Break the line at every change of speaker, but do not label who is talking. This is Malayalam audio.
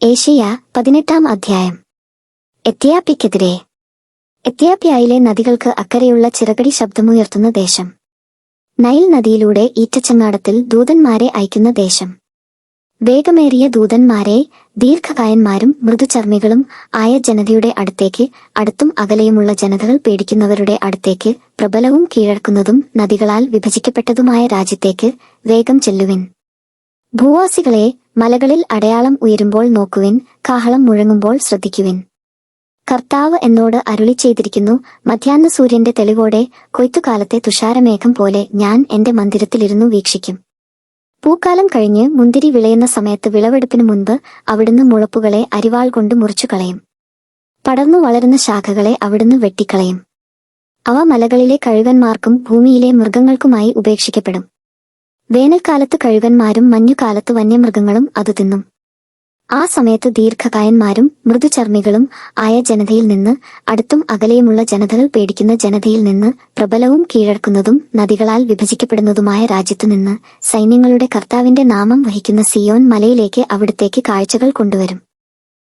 ഏശയ്യ 18 അധ്യായം. എത്യോപ്യക്കെതിരെ. എത്യോപ്യയിലെ നദികൾക്ക് അക്കരെയുള്ള ചിറകടി ശബ്ദമുയർത്തുന്ന ദേശം. നൈൽ നദിയിലൂടെ ഈറ്റച്ചങ്ങാടത്തിൽ ദൂതന്മാരെ അയക്കുന്ന ദേശം. വേഗമേറിയ ദൂതന്മാരെ, ദീർഘകായന്മാരും മൃദുചർമ്മികളും ആയ ജനതയുടെ അടുത്തേക്ക്, അടുത്തും അകലെയുമുള്ള ജനതകൾ പേടിക്കുന്നവരുടെ അടുത്തേക്ക്, പ്രബലവും കീഴടക്കുന്നതും നദികളാൽ വിഭജിക്കപ്പെട്ടതുമായ രാജ്യത്തേക്ക് വേഗം ചെല്ലുവിൻ. ഭൂവാസികളെ, മലകളിൽ അടയാളം ഉയരുമ്പോൾ നോക്കുവിൻ, കാഹളം മുഴങ്ങുമ്പോൾ ശ്രദ്ധിക്കുവിൻ. കർത്താവ് എന്നോട് അരുളി ചെയ്തിരിക്കുന്നു, മധ്യാഹ്ന സൂര്യന്റെ തെളിവോടെ കൊയ്ത്തുകാലത്തെ തുഷാരമേഘം പോലെ ഞാൻ എന്റെ മന്ദിരത്തിലിരുന്നു വീക്ഷിക്കും. പൂക്കാലം കഴിഞ്ഞ് മുന്തിരി വിളയുന്ന സമയത്ത് വിളവെടുപ്പിനു മുൻപ് അവിടുന്ന് മുളപ്പുകളെ അരിവാൾ കൊണ്ട് മുറിച്ചുകളയും. പടർന്നു വളരുന്ന ശാഖകളെ അവിടുന്ന് വെട്ടിക്കളയും. അവ മലകളിലെ കഴുകന്മാർക്കും ഭൂമിയിലെ മൃഗങ്ങൾക്കുമായി ഉപേക്ഷിക്കപ്പെടും. വേനൽക്കാലത്ത് കഴുകന്മാരും മഞ്ഞുകാലത്ത് വന്യമൃഗങ്ങളും അത് തിന്നും. ആ സമയത്ത് ദീർഘകായന്മാരും മൃദുചർമ്മികളും ആയ ജനതയിൽ നിന്ന്, അടുത്തും അകലെയുമുള്ള ജനതകൾ പേടിക്കുന്ന ജനതയിൽ നിന്ന്, പ്രബലവും കീഴടക്കുന്നതും നദികളാൽ വിഭജിക്കപ്പെടുന്നതുമായ രാജ്യത്തുനിന്ന്, സൈന്യങ്ങളുടെ കർത്താവിന്റെ നാമം വഹിക്കുന്ന സിയോൻ മലയിലേക്ക് അവിടുത്തേക്ക് കാഴ്ചകൾ കൊണ്ടുവരും.